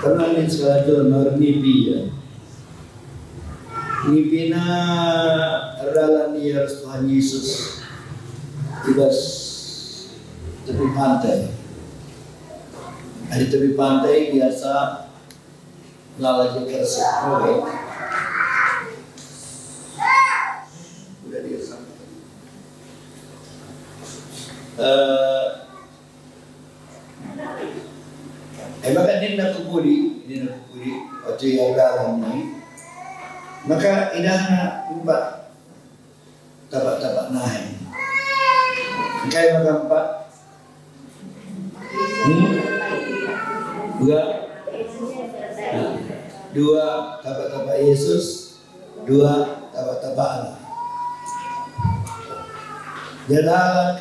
Karena ini sekali ngarnipi ya. Nipina adalah nih harus Tuhan Yesus tibas tepi pantai. Di tepi pantai biasa lalaki kersik. Oke. Udah dia sampai. Maka ini nak kupuri, waktu yang dalam ni, maka idahna empat tapak naik. Kaya maka empat, dua tapak Yesus, dua tapak Allah. Dalam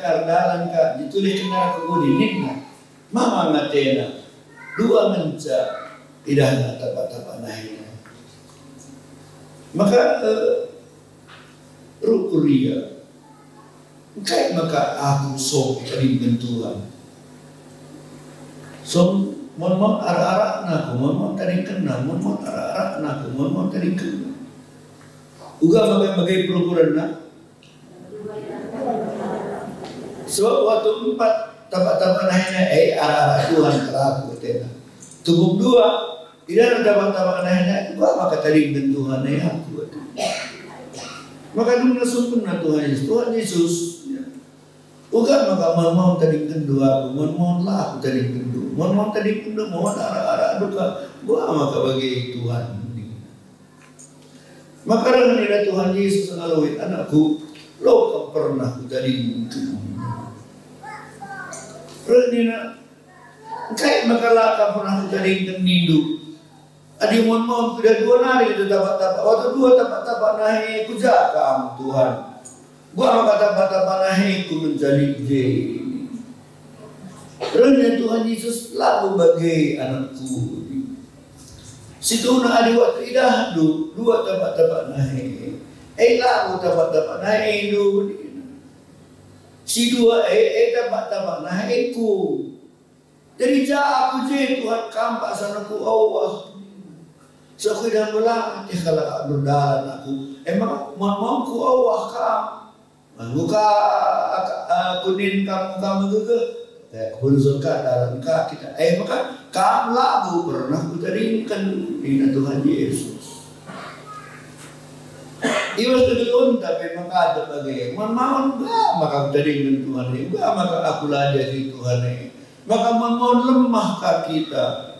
ka ditulis kena kupuri nikna, mama matena. Dua menca idahna tapak naiknya. Maka rukuria kaya maka aku som taring Tuhan. Som mon ara-ara naku, mon taring kena, mon ara-ara naku, mon taring kena. Uga bagai perukuran na. Sebab waktu empat tapak naiknya ara-ara Tuhan teraku tena. Tubuh dua, tidak ada tapak naiknya. Gua maka taring Tuhan aku. Maka dulu nasumpun na Tuhan Yesus. Uga maka mau taring kedua, mau lah aku taring kedua, mau taring kedua, mau ara-ara duka. Gua maka bagi Tuhan. Maka dengan Tuhan Yesus melalui anakku, lo kau pernah taring kedua. Renina, kaya makalaka pernah taring nindu. Adi mon sudah dua nari itu tapak-tapak. Waktu dua tapak-tapak nahi kujakam Tuhan. Gua maka tapak-tapak nahi ku menjadi jeni. Renina Tuhan Yesus lalu bagai anakku. Situ na adi waktu idah dua tapak-tapak nahi. Lalu tapak-tapak nahi du. Si dua tapak-tapak nahiku. Jadi aku je Tuhan kampak sanaku Allah. So aku dah belah kalau berdalan aku. Emang mau ku Allah kam. Muka kunin kamu juga. Berusaha dalam kita. Maka kamu lagu pernah ku taringkan dengan Tuhan Yesus. Iwas kedulun tapi maka ada bagai mau enggak maka taringkan Tuhan enggak maka aku lajar di Tuhan maka mau lemah kita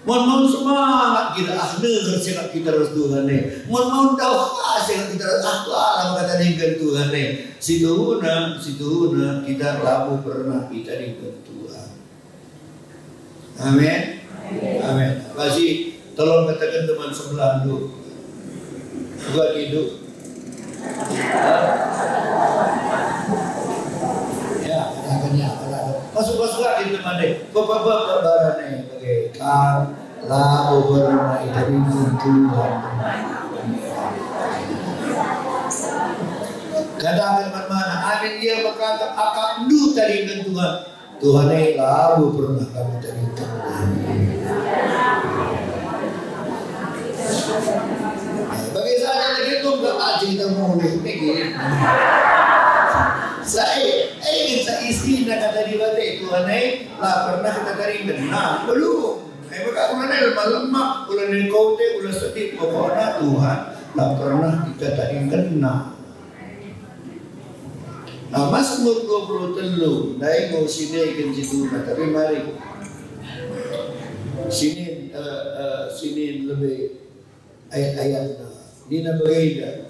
mau semangat kita dengar kita harus Tuhan mau tahu hasil kita harus Allah maka taringkan Tuhan situ kita lalu pernah kita taringkan Tuhan. Amin. Amin. Masih tolong katakan teman sebelah dulu. Gua hidup. Ya, katanya masuk lagi teman deh. Bapak barane pakai kar lalu bermain dari Tuhan. Katakan mana? Amin dia berkata akan du dari Tuhan. Tuhan lalu pernah kamu dari Tuhan. Bagi saya lagi itu enggak aja kita mulai begini. Saya ingin saya isi nak kata di batik Tuhan lah pernah kita taring benar belum. Maka mana lemah ulah nengkote ulah sedih pokoknya Tuhan lah pernah kita taring benar. Nah Mazmur 23 naik mau sini ke situ tapi mari sini lebih ayat-ayat Dina berbeda.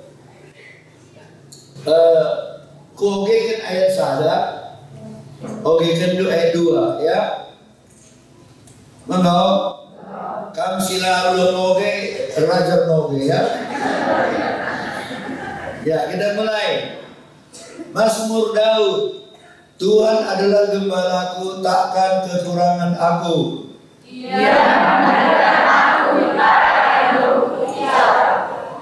Kuogekan ayat sada, ogekan dua ayat 2 ya. Mengau, kam sila ulun oge, rajar oge ya. Ya kita mulai. Mazmur Daud, Tuhan adalah gembalaku, takkan kekurangan aku. Ia mengajarkan aku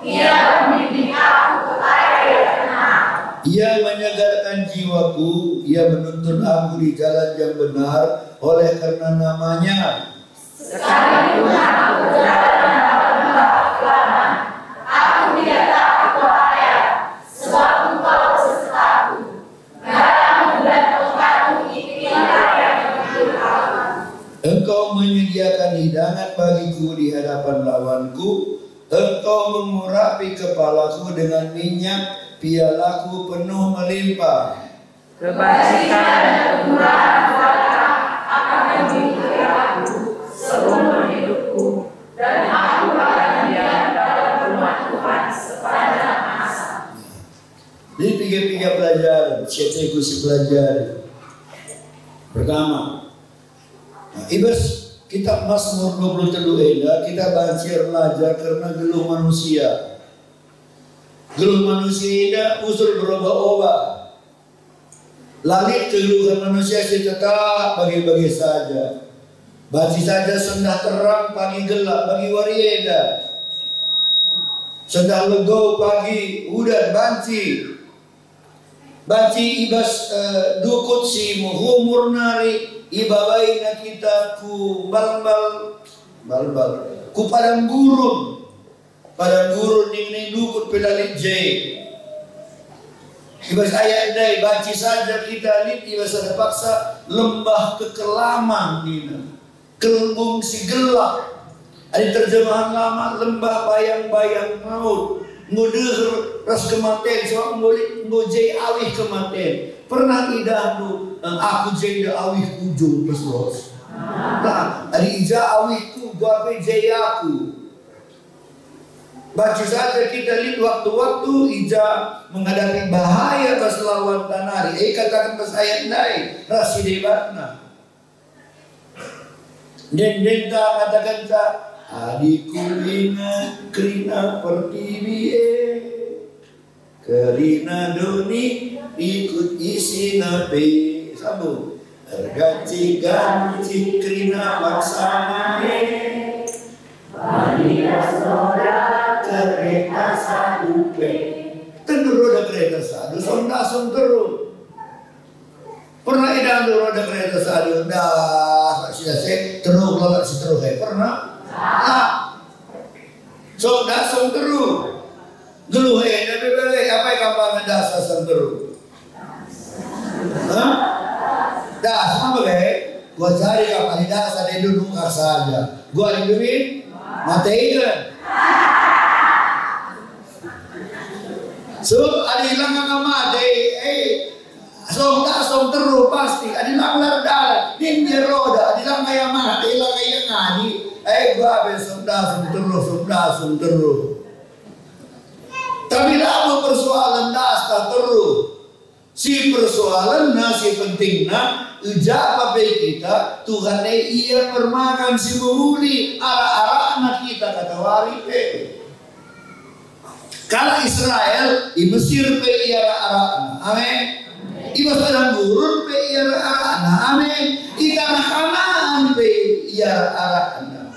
Ia membimbing aku kepada yang benar. Ia menyegarkan jiwaku. Ia menuntun aku di jalan yang benar oleh karena namanya. Sekalipun aku berjalan dalam kegelapan, aku tidak takut bahaya, sebab Engkau besertaku. Galamu dan tongkatmu itulah yang menghibur aku. Engkau menyediakan hidangan bagiku di hadapan lawanku. Engkau mengurapi kepalaku dengan minyak, pialaku penuh melimpah. Kebajikan dan kemurahan Allah akan mengikuti aku seumur hidupku, dan aku akan diam dalam rumah Tuhan sepanjang masa. Ini tiga pelajaran, saya si pelajari. Pertama, ibas kitab Mazmur 23 kita baca belajar karena geluh manusia. Geluh manusia ini usul berubah-ubah. Langit keluhan manusia tetap bagi-bagi saja. Bagi saja sendah terang, pagi gelap, bagi warieda. Sendah legau pagi, udan, banci. Banci ibas dukut si muhumur nari, ibabai na kita ku balbal, ku padang gurun. Padang gurun ini dukut pelalik jay. Ibas ayat dai baci saja kita lihat ibas ada paksa lembah kekelaman dina kelembung si gelap. Ada terjemahan lama lembah bayang-bayang maut nguder ras kematian sebab ngojai awih kematian. Pernah idah tu aku jai dah awih ujung terus. Nah, ada ija awihku gua pe jai aku. Baca saja kita lihat waktu-waktu Ija menghadapi bahaya pas lawan tanari. Katakan pas ayat nai rasi debatna. Dan katakan ta adikku ingat kerina pertiwi kerina doni ikut isi nape sambung ganti kerina laksana Banilah saudara kereta sadu tentu roda kereta sadu sonda terus. Pernah edang roda kereta sadu dah sudah saya terus lalat si terus pernah sonda terus geluh tapi apa yang kapan dasar terus dah sama gua cari kapal dasar dia dulu saja gua dibimbing mateikan. So adilang nga mati, song terus pasti. Adilang lardal, hindi roda, adilang kaya mati, adilang kaya ngadi. Gua besok song terus. Tapi lama persoalan dasar terus. Si persoalan si penting ujab apa kita Tuhan ia permakan si menghuni arah-arah anak kita kata wari kalau Israel di Mesir pe ia arah-arah amin di padang gurun pe ia arah-arah amin di tanah Kanaan pe ia arah-arah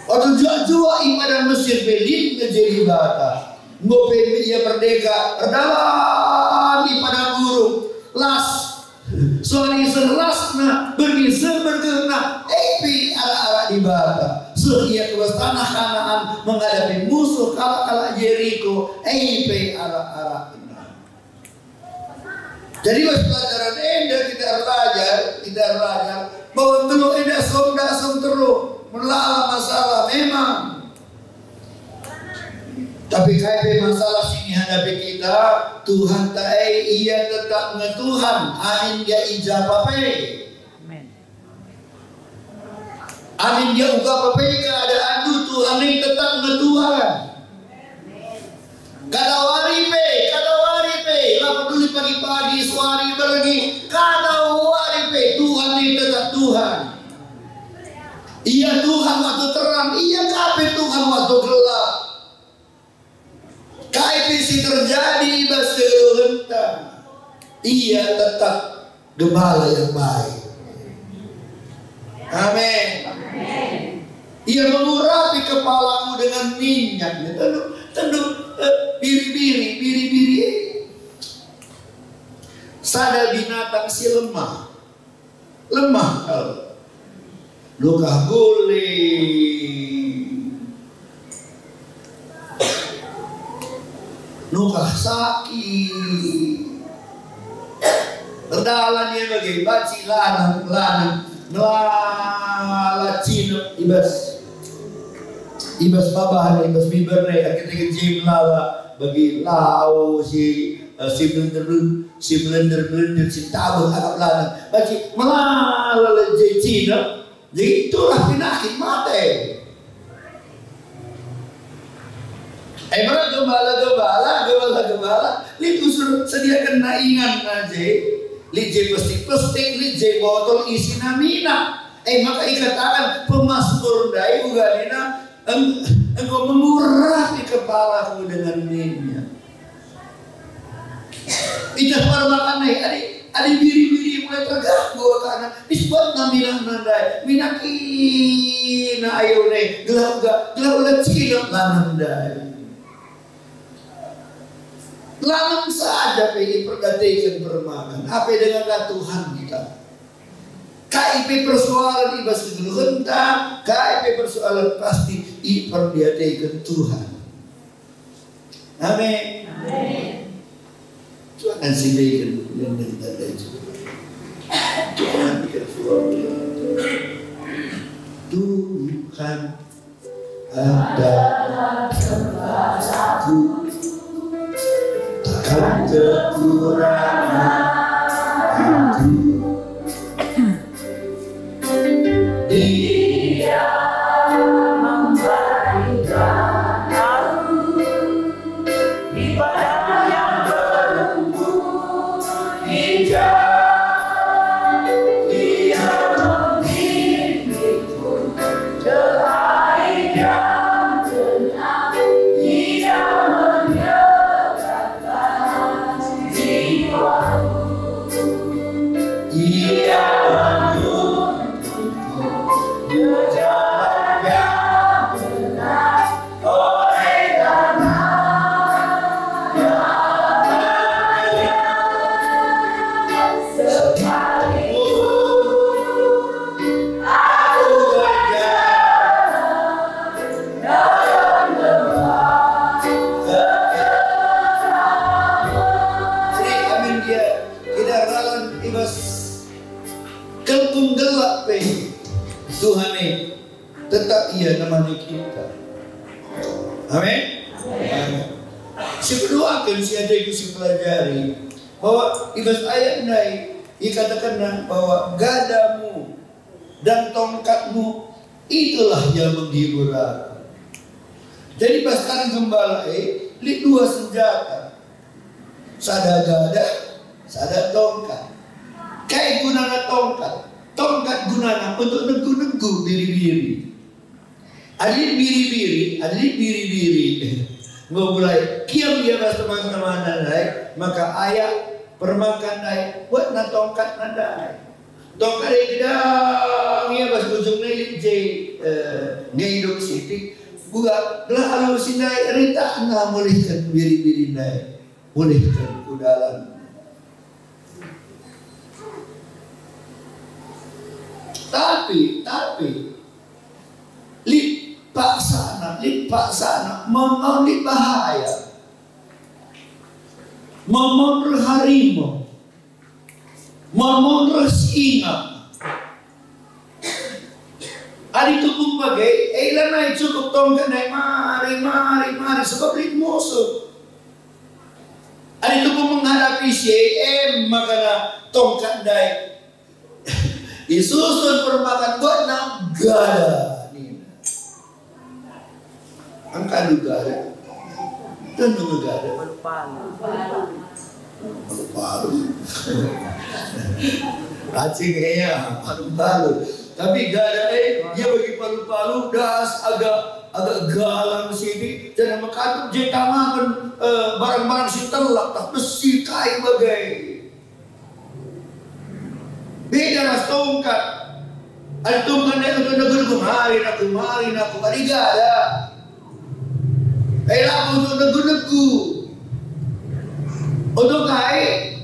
waktu jua di padang Mesir pe lin menjadi bata ngope ia merdeka berdalam di padang gurun las soalnya serasna bergeser berkena epi arah-arah di bata sehia kewas tanah Kanaan menghadapi musuh kala Jericho epi arah-arah. Jadi was pelajaran enda kita belajar bahwa telur enda sonda terus melala masalah memang. Tapi kaya masalah sini hadapi kita Tuhan tae ia tetap ngetuhan amin dia ijabah pe amin dia uga pe keadaan tu Tuhan ini tetap ngetuhan kada wari pe lah peduli pagi-pagi suari pergi kada wari pe Tuhan ini tetap Tuhan ia Tuhan waktu terang ia kape Tuhan waktu gelap. KIPC terjadi bahasa rentang ia tetap gembala yang baik amin ia mengurapi kepalamu dengan minyak tentu biri-biri sada binatang si lemah Luka guli. Luka sakit. Terdalan dia bagi baci lanang ngelacin ibas babahan ibas biberne ketika jim lala bagi lau si blender si tabung agak lanang baci melala Cina. Jadi itulah penyakit mati. Gembala li usul sediakan naingan aja li je plastik li je botol isi namina maka ikatakan pemasmur dai ugalina engkau mengurah di kepalaku dengan minyak. Ijah parmakan adi biri-biri mulai terganggu karena disebut namina nandai minakina ayo ne gelau cilok nandai. Lanang saja pengen pergatikan permakan. Apa dengan Tuhan kita? KIP persoalan ibas dulu hendak. KIP persoalan pasti iperdiatikan Tuhan. Amin. Tuhan sediakan yang kita juga. Tuhan Tuhan adalah tempatku. Takkan kekurangan aku. Dia memberikan aku di padang yang berumput hijau. Dia membimbingku ke air yang tenang. Dia Tuhan ini tetap ia namanya kita. Amin. Si berdoakan si adikku si pelajari bahwa ibas ayat naik dikatakan bahwa gadamu dan tongkatmu itulah yang menghibur aku. Jadi bahkan gembala li dua senjata. Sada gada, sada tongkat. Kayak gunanya tongkat. Tongkat gunanya untuk negu-negu biri-biri. Ada biri-biri. Nggak mulai kiam dia bahas teman-teman naik. Maka ayah permakan naik buat na tongkat nadai. Tongkat yang gedang ya bahas ujung naik ngiduk sitik. Buka belah alu sinai rita nggak mulihkan biri-biri naik. Mulihkan kudalan. Tapi lipat sana memang bahaya, memang harimau, memang singa. Adi tubuh bagai, lanai cukup tongkat naik mari sebab lit musuh. Adi tubuh menghadapi CM makanya tongkat naik. Disusun permakan buat gada nih. Angka gada. Dan gada. Palu. Acing kayaknya palu. Tapi gada dia bagi palu-palu das agak galang sini. Jangan makan jentamakan barang-barang si telak tak besi kai bagai. Beda mas tongkat. Ada tongkat yang untuk negu-negu kemarin aku gada. Aku untuk negu-negu. Untuk kai.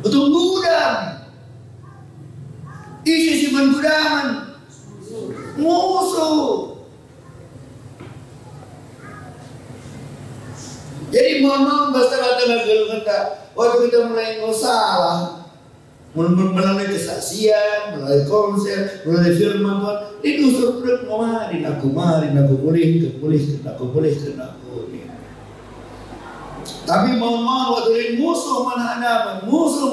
Untuk gudang. Isi si man gudaman. Musuh. Jadi mohon basta tengah geluhan tak. Waktu kita mulai salah, melalui kesaksian, melalui konser, melalui firman Tuhan, itu suruh marin aku pulihkan aku. Tapi mohon waktu musuh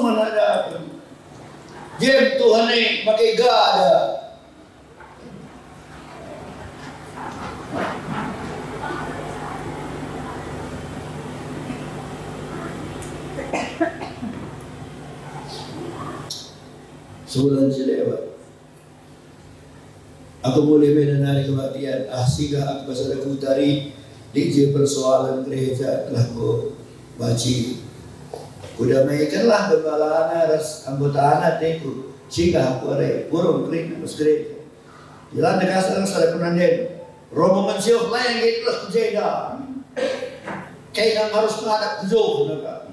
menghadapan. Jem Tuhan ini pakai gada. Sebulan selewat, aku mulai mengenali kematian. Sehingga aku pasal aku tari di persoalan gereja telah ku baci. Kudamaikanlah kepala anak anggota anak teku. Sehingga aku ada burung kering mas gereja. Jalan dekat sana penanden. Romo mensiok lain gitu lah kejeda. Kayak harus menghadap jauh nak.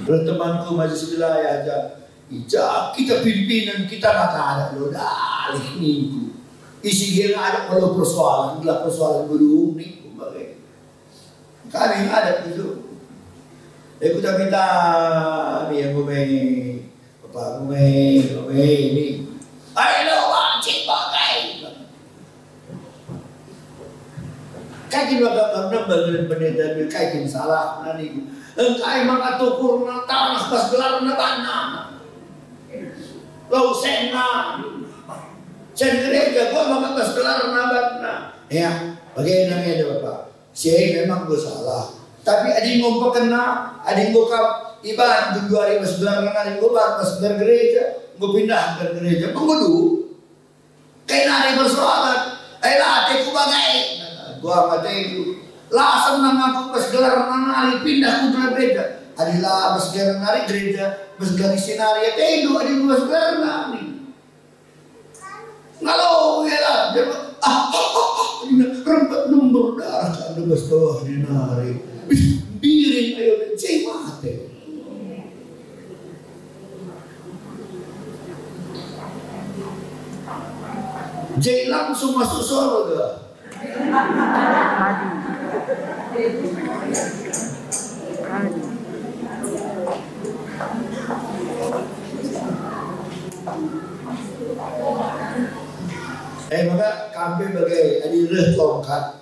Temanku masih wilayah aja. Kita pimpinan kita kata ada lo dalih minggu. Isi dia ada kalau persoalan belum nih kemarin. Kan yang ada itu. Aku tak minta ni yang gomei, apa gomei ni. Ayo wajib pakai. Kajian bagaimana bagian pendeta kajian salah nani. Engkai mengatur kurna tanah pas gelar tanah. Lau sena. Sen gereja gua makan pas gelar nabatna. Ya, bagaimana ada Bapak? Saya memang gua salah. Tapi ada yang ngomong kena, ada yang ngokap ibarat 2 hari pas gelar ada yang ngomong pas gelar gereja, gua pindah ke gereja. Pengudu. Kayak nari persoalan. Latih ku bagai. Gua mati. Lasem nang aku pas gelar nang pindah ke gereja. Adilah pas gelar nari gereja, pas gelar sinari itu ada pas gelar nari. Ngalau ya lah, rempet nomor darah kan pas bawah di nari. Biring ayo cai mate. Jai langsung masuk surga. Maka kami bagai adireh tongkat.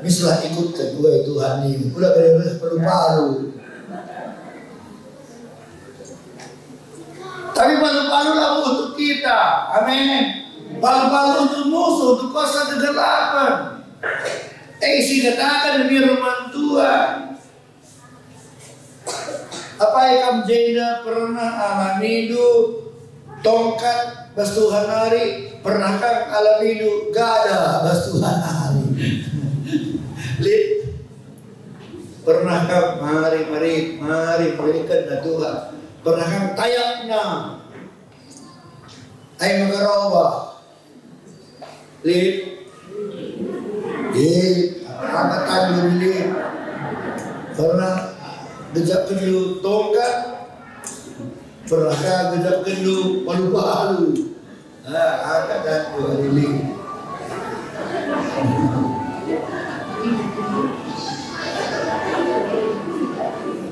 Misalnya ikut kedua Tuhan ini, udah beres palu-palu. Tapi palu-palu lah untuk kita, amin. Palu-palu untuk musuh, untuk kuasa kegelapan. Isi katakan demi firman Tuhan. Apa yang jenda pernah amanidu tongkat bastuhan hari, pernahkah alamidu gada bastuhan hari. Lid, pernahkah mari berikan Tuhan, pernahkah tayakna ay magaroba. Lid, angkatan dulu pernah gejap kendu tongkat, pernahkah gejap kendu palu-palu. Angkatan dulu.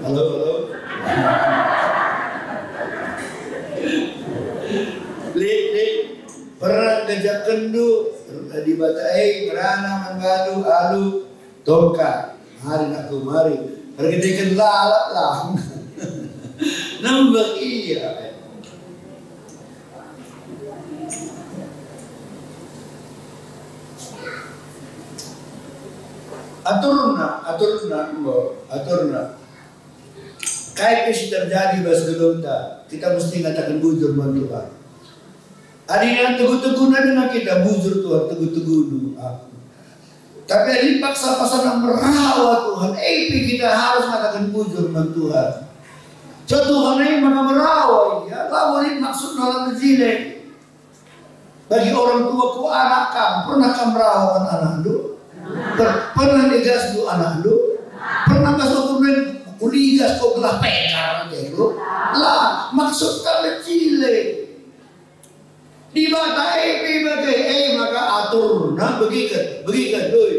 Halo. Lid, pernah gejap kendu di batai merana mengadu alu tongkat hari nak mari pergedikan lalat lah. Nambah iya. Aturna. Kayak kesi terjadi bas gelonta, kita mesti ngatakan bujur buat Tuhan. Adina teguh-teguh dengan kita bujur Tuhan, teguh-teguh aku. Tapi ada paksa-paksa merawat Tuhan. Kita harus mengatakan bujur buat Tuhan. So Tuhan ini maka merawat ya. Lalu ini maksud dalam jilid. Bagi orang tua ku anak kamu, pernah kamu merawat anak lu? Pernah digas du anak lu? Pernah kasih uligas kau belah pengar aja itu. Lah maksud kami cile. Di mata maka atur nah begitu doi.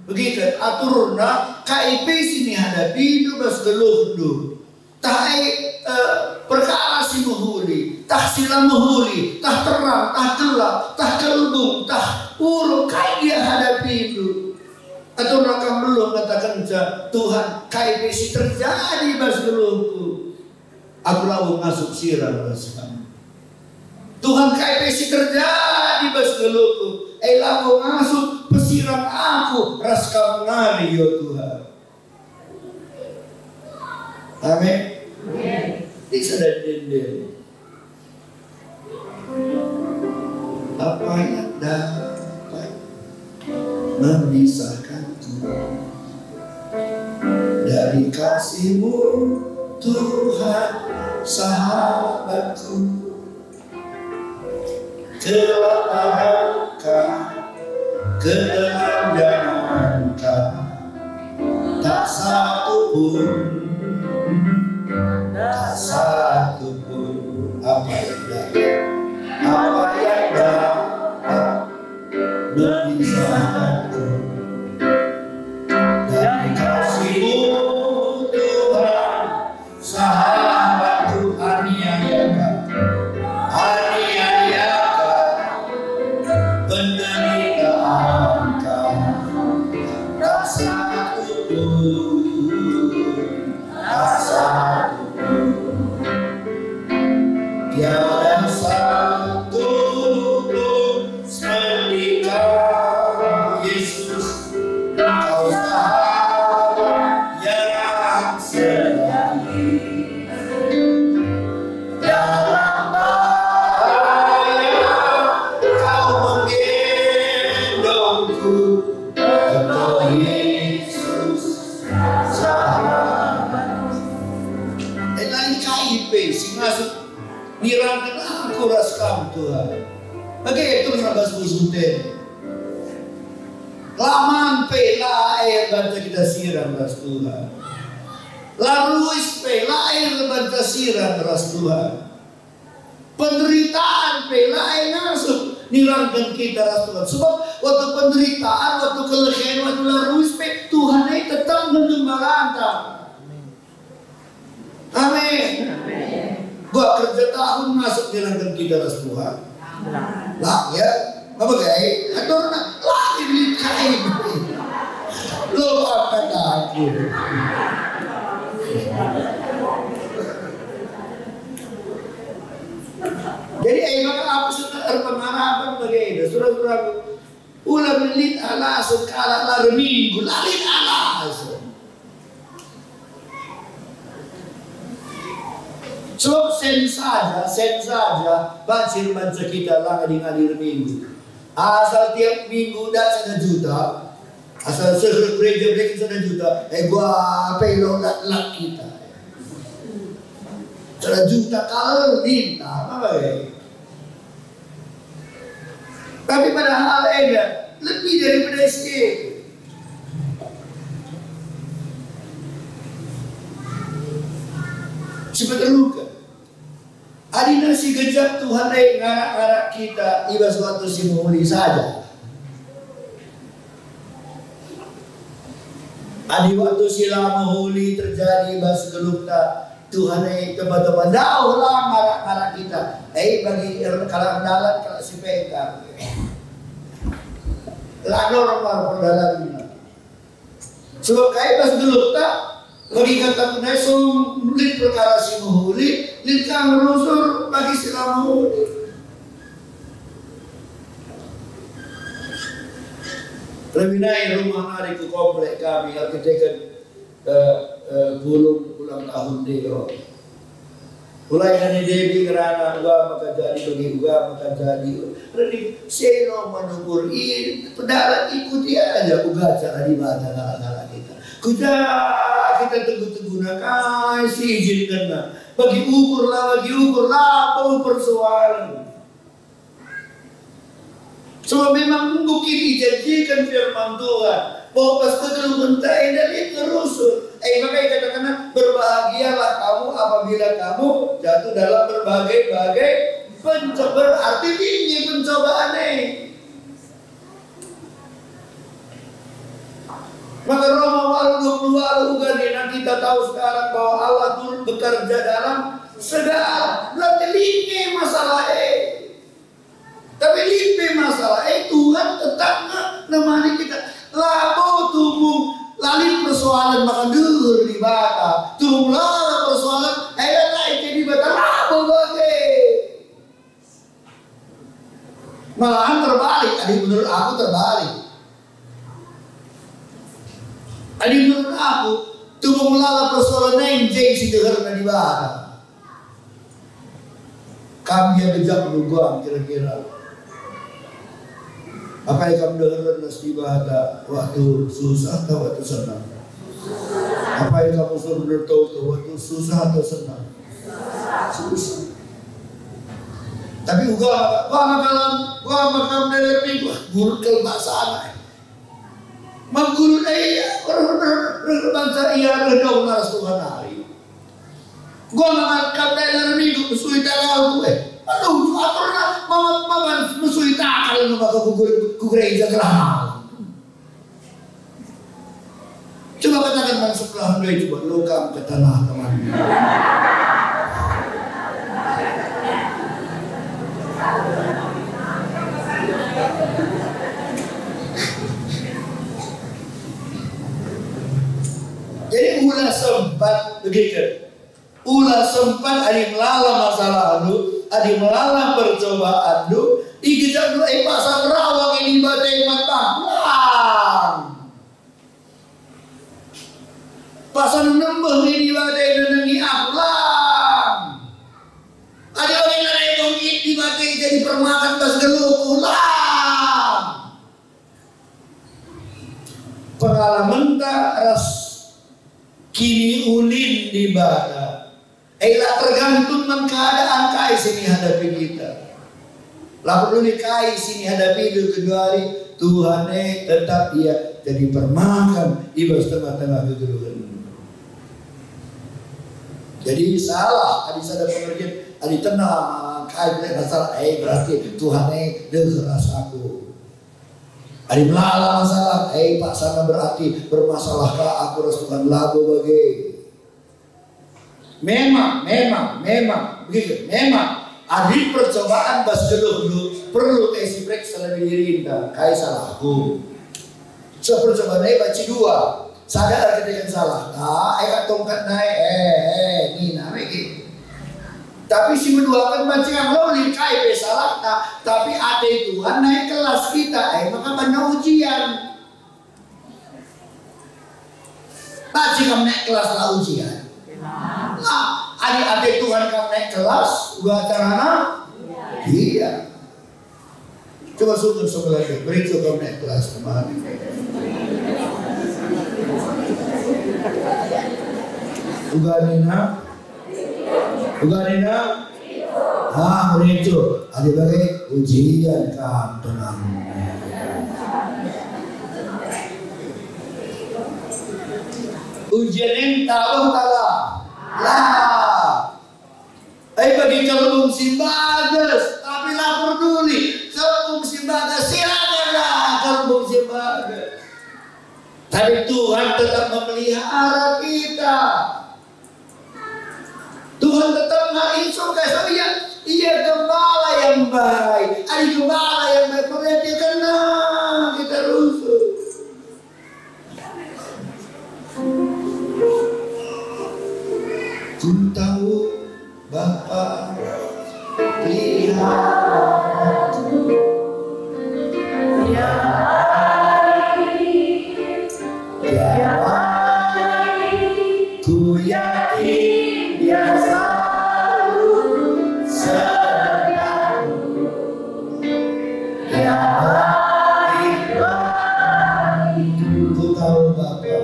Begitu atur nah KIP sini hadapi itu bas geluh do. Tah perkara si muhuli, tah sila muhuli, tah terang, tah gelap, tah kelubung, tah urung kai dia hadapi itu. Atau nakam belum katakan Tuhan KIP si terjadi bas geluhku. Aku lalu masuk sirah bas kamu. Tuhan KIP si terjadi bas geluhku. Lalu masuk pesiran aku ras kamu ngari ya Tuhan. Amin. Bisa dan jendel. Apa yang dapat memisahkanku dari kasih-Mu Tuhan sahabatku? Kelapangkah ke dalam jangankan tak satu pun apa yang dapat memisahkanku dari kasih-Mu Tuhan sahabatku. Aniayakan penderitaan Kau tak satu pun tiada satu pun seperti Yesus, Kau sahabat yang sejati. Dalam bahaya Kau menggendongku, Engkau Yesus sahabat. Lain KIP sing masuk nirangkan aku ras kamu Tuhan. Begitu nabas busute. Laman pe la air banta kita siram ras Tuhan. Laruis pe la air banta siram ras Tuhan. Penderitaan pe la air masuk nirangkan kita ras Tuhan. Sebab waktu penderitaan, waktu kelelahan, waktu laruis pe Tuhan itu tetap menggembalakan. Amin. Gua kerja tahun masuk di langgan kita ras Tuhan. Lah ya, apa gay? Atur na lagi di kain. Lo apa aku? Jadi maka apa sudah pengharapan bagaimana? Surah-surah ulah melit ala sekala lar minggu lalit ala. Sebab sen saja banjir kita lang di ngalir minggu. Asal tiap minggu dah 1 juta, asal seluruh gereja 1 juta. Gua pelok lak kita. 1 juta kalau minta apa ya? Tapi padahal lebih daripada sedikit. Cepat terluka. Adi nasi gejap Tuhan ngarak-ngarak kita iba suatu simuli saja. Adi waktu sila mahuli terjadi bas gelukta Tuhan teman-teman dah ulang ngarak-ngarak kita. Bagi kalau dalam kalau si peka. Lah normal perdalamnya. Sebab kaya bas gelukta bagi kata Nesum lid perkara si muhuli, lid kang rusur bagi sila muhuli. Lebih rumah hari ke komplek kami ketika ulang tahun dia. Mulai dari Dewi kerana gua maka jadi bagi gua maka jadi. Jadi seno menunggur ini pedala ikuti aja uga cara di mana ngala-ngala kita. Kuda kita teguh-teguh nakai si izinkan bagi ukur lah apa persoalan. Sebab memang mungkin dijanjikan firman Tuhan Bahwa pas betul mentai dan itu rusuh. Makanya katakan berbahagialah kamu apabila kamu jatuh dalam berbagai-bagai pencobaan. Berarti tinggi pencobaannya. Maka Roma walau 20 ugadina kita tahu sekarang bahwa Allah turut bekerja dalam segala. Berarti tinggi masalahnya. Tapi limpe masalah Tuhan tetap nemani kita. Labo tumbuh lalit persoalan makan dur di bata. Tumbuh lah persoalan naik di bata labo bagai. Malahan terbalik. Adik menurut aku terbalik. Adik menurut aku tumbuh lah persoalan nenjeng si dengar di bata. Kami yang bijak berubah kira-kira. Apa yang kamu dengar nasi bahasa waktu susah atau waktu senang? Apa yang kamu sudah tahu waktu susah atau senang? Susah. Tapi gua makan dari minggu guru kelbasan. Mengguru orang bangsa iya redong naras Tuhan hari. Gua makan dari minggu sulit tahu aduh, apa pernah mama musuhi takal nu maka gereja gelap. Coba katakan bang sebelah dua coba logam ke tanah teman. Jadi ulah sempat begitu. Ulah sempat ada melala masalah anu, ada melala percobaan anu, dikejar dulu pasang rawang ini batai matang. Pasang nembeh ini batai nengi aklang. Ada orang yang rewang ini batai jadi permakan bas geluk ulang. Pengalaman tak ras kini ulin di bata. Tergantung dengan keadaan kai sini hadapi kita. Lah perlu kai sini hadapi itu kecuali Tuhan tetap dia jadi permakan di tengah-tengah kegeluhan. Jadi salah, adi sadar pengertian, adi tenang, kai tidak salah. Berarti Tuhan dekeras aku. Adi melala masalah, Pak sana berarti bermasalahkah aku harus Tuhan lagu bagi. Memang begitu. Memang adik percobaan bas dulu perlu esi periksa lebih dirinda. Kai salahku. So percobaan baca dua. Sadar ketika salah. Eka tongkat naik. Ini namanya. Tapi si menduakan bacaan lalu kai salah. Tapi ada Tuhan naik kelas kita. Maka banyak ujian. Baca kamu naik kelas lah ujian. Nah, adik-adik Tuhan kamu naik kelas, gua acara iya. Coba sungguh sebelah itu, beri coba naik kelas kemarin. Uganina, beri coba. Adik bagi ujian kamu tenang. Ujian yang tahu lah. Bagi kalau simbagas, tapi lapor dulu. Kalau simbagas silakanlah kalau simbagas. Tapi Tuhan tetap memelihara kita. Tuhan tetap ngaiin surga. Iya gembala yang baik. Ada gembala yang baik. Berarti tenang kita rusuh. Ku tahu Bapa pelihara aku yang baik, ku yakin Dia selalu sertaku yang baik. Ku tahu Bapa,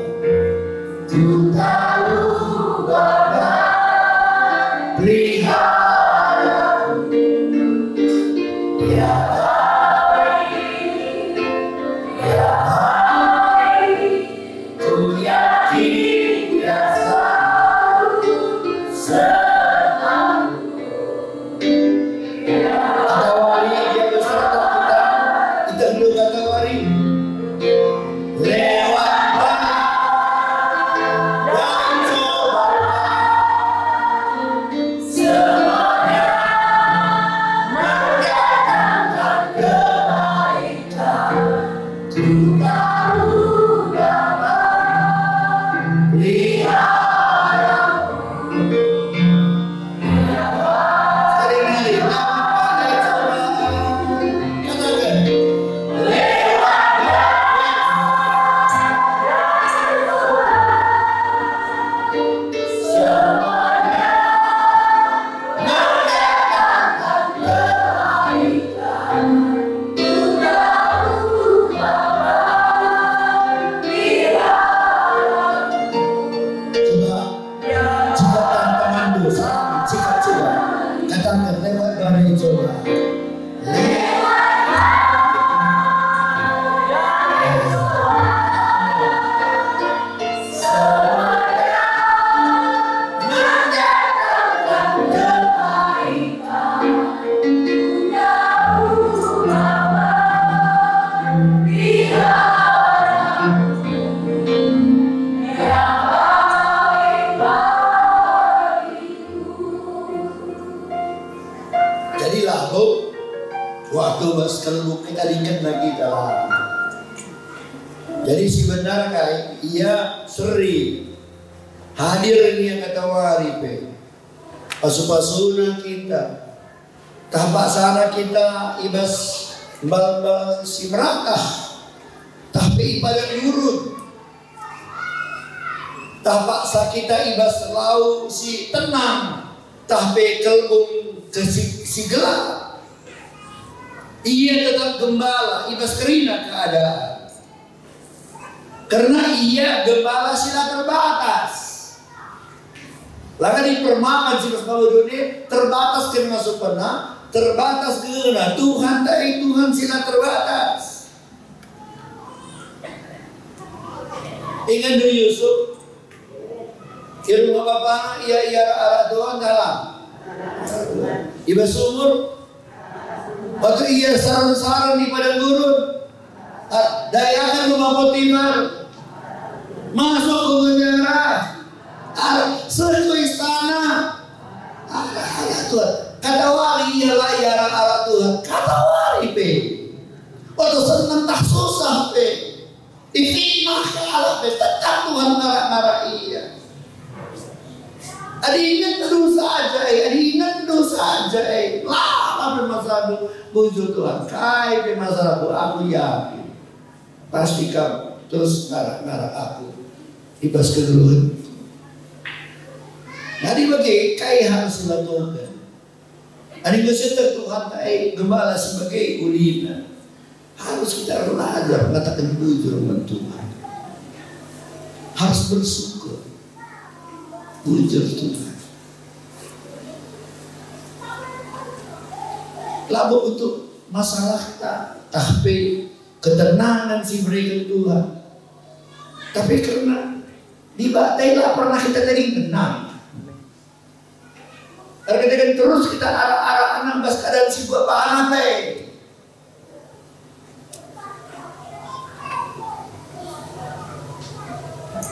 ku tahu Bapa pelihara ya baik, Coba katakan lewat badai coba. Kalau kita ingat lagi dalam. Jadi sebenarnya ia sering hadir ni kata waripe. Pasu-pasuna kita, tapak sana kita ibas bal si merakah, tapi ibadah yurun. Tapak sa kita ibas lau si tenang, tapi kelbung ke si gelap. Ia tetap gembala, ibas kerina keadaan. Karena ia gembala sila terbatas. Laga di permakan sila dunia terbatas kena masuk pernah, terbatas kena Tuhan dari Tuhan sila terbatas. Ingat dulu Yusuf, rumah bapak ia arah Tuhan dalam. Ibas umur. Waktu ia saran-saran di padang gurun, dayakan rumah Potifar, masuk ke penjara, serku istana, ala Tuhan. Kata wali ialah ialah ala Tuhan. Kata wali pe, waktu senang tak susah pe, difitnah ke ala pe, tetap Tuhan marah-marah ia. Ada ingat dosa aja, ada ingat dosa aja, lama bermasalah bujuk Tuhan, kai bermasalah aku yakin, pasti kamu terus ngarah aku, ibas keduluan. Jadi bagi kai harus dilakukan. Ada kesetar Tuhan kai gembala sebagai ulina, harus kita belajar mengatakan bujur dengan Tuhan, harus bersyukur. Bujur Tuhan. Lalu untuk masalah tapi ketenangan si berikan Tuhan. Tapi karena di batailah pernah kita tadi tenang. Kadang-kadang terus kita arah-arah anak bas keadaan si bapak anak.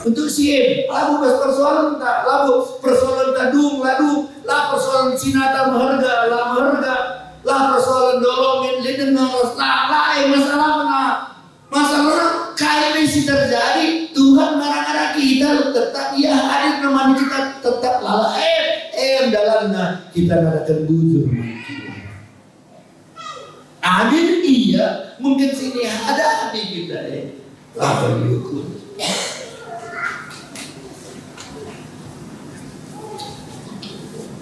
Untuk siem, lalu persoalan tak, lalu persoalan tadung, lalu lah persoalan sinata maharga, lah persoalan dolongin, lidengar, lah masalah mana, masalah kaya mesti terjadi. Tuhan marah-marah kita tetap ia hadir nama kita tetap lala dalamnya kita mengadakan bujur. Hadir iya, mungkin sini ada hati kita lah diukur.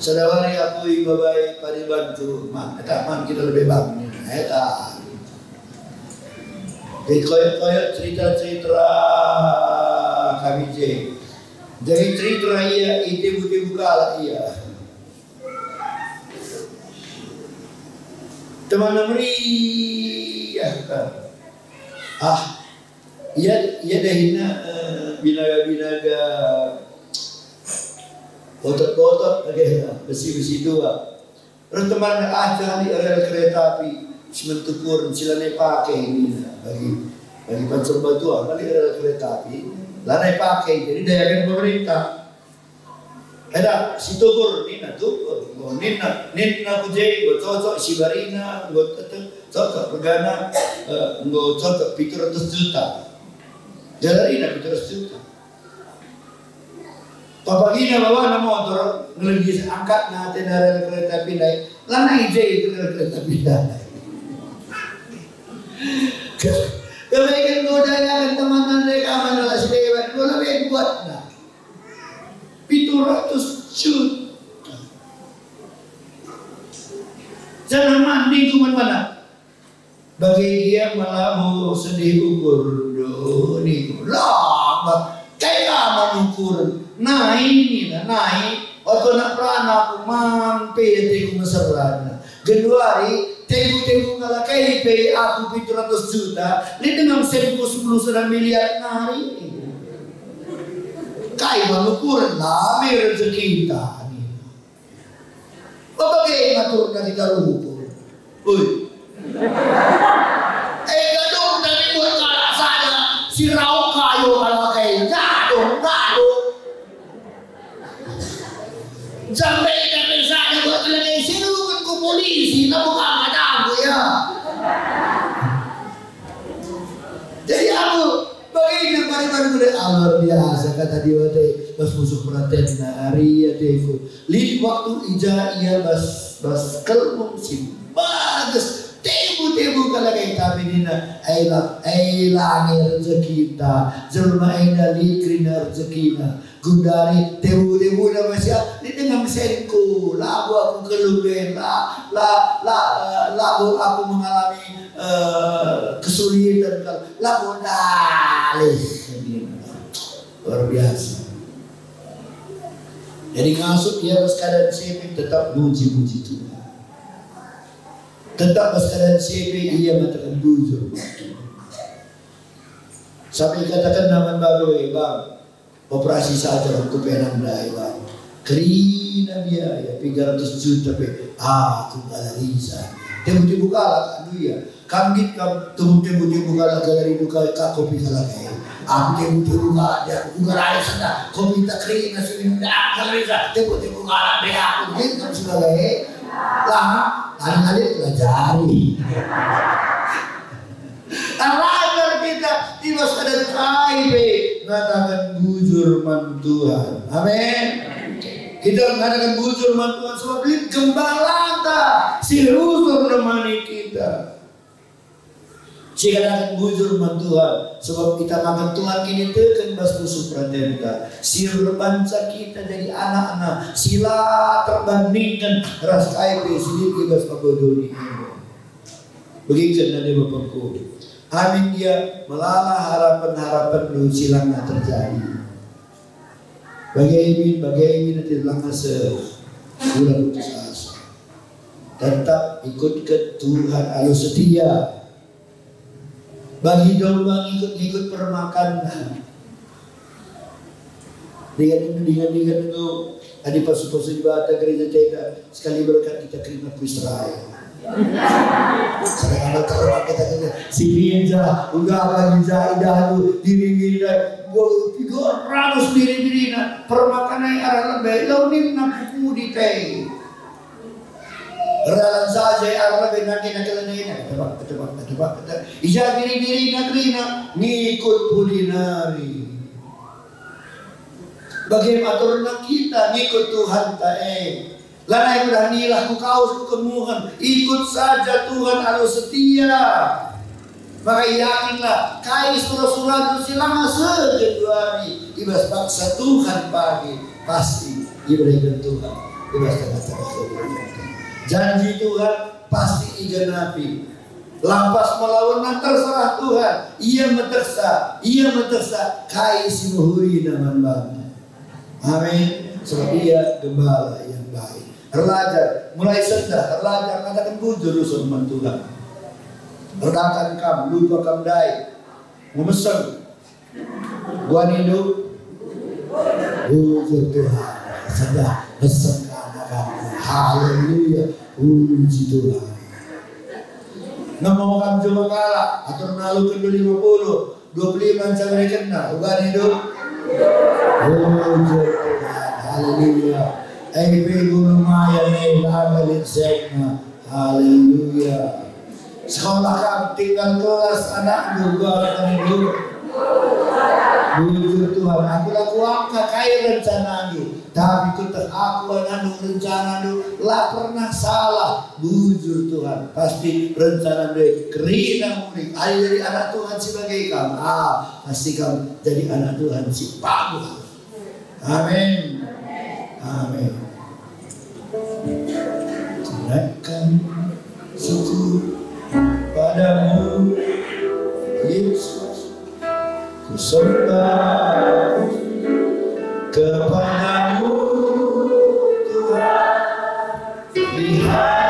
Saudara aku ibabai pada bantu, man kita lebih bang, Jadi koyok cerita kami jadi cerita iya itu buka lah iya. Teman-teman iya kan, iya dahina binaga otot-otot besi-besi dua. Terus teman aja di rel kereta api sementukur silane pakai ini bagi pancur batuan kali rel kereta api lanai pakai jadi dayakan pemerintah. Ada si tukur nina tukur nina kujai go cocok si barina go cocok regana go cocok 700 juta. Jalan 700 juta. Papagina bawa na motor ngelagi angkat natin na kereta pindah lanai jay itu kereta pindah. Kebaikan godanya teman-teman mereka menolak sedewan gua lebih buat nah 700 juta. Jangan mandi kemana-mana. Bagi dia malah mau sedih ukur nih lama kayak mengukur naik Waktu nak perana aku mampe teku mesra. Januari teku ngalakai pe aku 700 juta. Li dengan 10 miliar nari. Kai malukuran lah rezeki kita. Bapak kayak ngatur dari garupu. Oi. Gadong dari buat kalah saja. Si Rauk kayu kalau kayak gadong. Sampai saja buat lagi silukan ke polisi, namun agak aku ya. Jadi aku bagaimana luar biasa kata dia teh bas musuh perhatian hari ya tehku. Lid waktu ija ia bas kelmung si bagus tebu kalau kayak kami dina ailah rezeki kita jelma ina likrina rezekina gundari tebu na masya di dengan mesenku labu aku keluben labu aku mengalami kesulitan labu dalih luar biasa. Jadi ngasup ya bos keadaan CP tetap muji Tuhan. Tetap bos keadaan CP ia mengatakan bujur. Sampai katakan nama baru bang, operasi saja untuk penandai bang. Kerina biaya 300 juta pe. Aku galerisan. Temu kalah kan dia. Kambit temu kalah galeri buka kopi kalah kayak. Aku temu kalah dia. Bukan ada sana. Kopi tak kerina sini. Galerisan. Temu kalah dia. Aku gitu sudah kayak. Lah, kali-kali pelajari. Agar kita tiba pada kaibe mengatakan bujur man Tuhan. Amin. Kita mengatakan bujur man Tuhan sebab beli gembalanta si rusur nemani kita. Jika akan bujur man Tuhan sebab kita makan Tuhan ini tekan bas musuh perhatian kita. Sir bangsa kita jadi anak-anak sila terbandingkan ras kaibe sedikit bas pabodoni ini. Begitu nanti Bapakku. Amin dia melala harapan-harapan lu silang terjadi. Bagaimana tidak sebulan putus asa. Tetap ikut ke Tuhan halus setia. Bagi domba ikut permakan. Dengan itu ada pasu-pasu di bata gereja kita sekali berkat kita terima Israel. Sekarang kalau kita si Binja udah lagi jahit diri gua 300 diri permakanai arah lebih launin naku di teh ralan saja arah lebih nanti tebak ija diri nakrina ngikut kulinari bagaimana turun kita ngikut Tuhan tae. Lanai udah nilah ku kaus ku kemuhan. Ikut saja Tuhan halus setia. Maka yakinlah kai surah-surah itu silang sejanuari ibas paksa Tuhan pagi pasti diberikan Tuhan ibas kata-kata janji Tuhan pasti igenapi. Lampas melawan terserah Tuhan. Ia metersa kai simuhuri naman bangnya. Amin. Sebab dia gembala yang baik. Terlajar, mulai sendah, terlajar katakan bujur usul Tuhan. Redakan kam, lupa kam dai, memesan. Gua nidu, bujur Tuhan. Sendah, pesan anak-anakku. Haleluya, puji Tuhan. Nama kam cuma kalah, atau nalu kedua 50, 25 cakap kena. Gua nidu, bujur Tuhan. Haleluya. Guru maya amalin segna. Haleluya. Sekolah kan tinggal kelas anak juga kan dulu. Bujur Tuhan. Aku laku angka kaya rencana ini. Tapi ketika aku ngandung rencana itu lah pernah salah. Bujur Tuhan. Pasti rencana dia kerina murid. Ayo jadi anak Tuhan sebagai kamu. Pasti kamu jadi anak Tuhan si Pabu. Amin. Amin. Naikkan syukur padamu Yesus, ku sembah kepadamu Lihat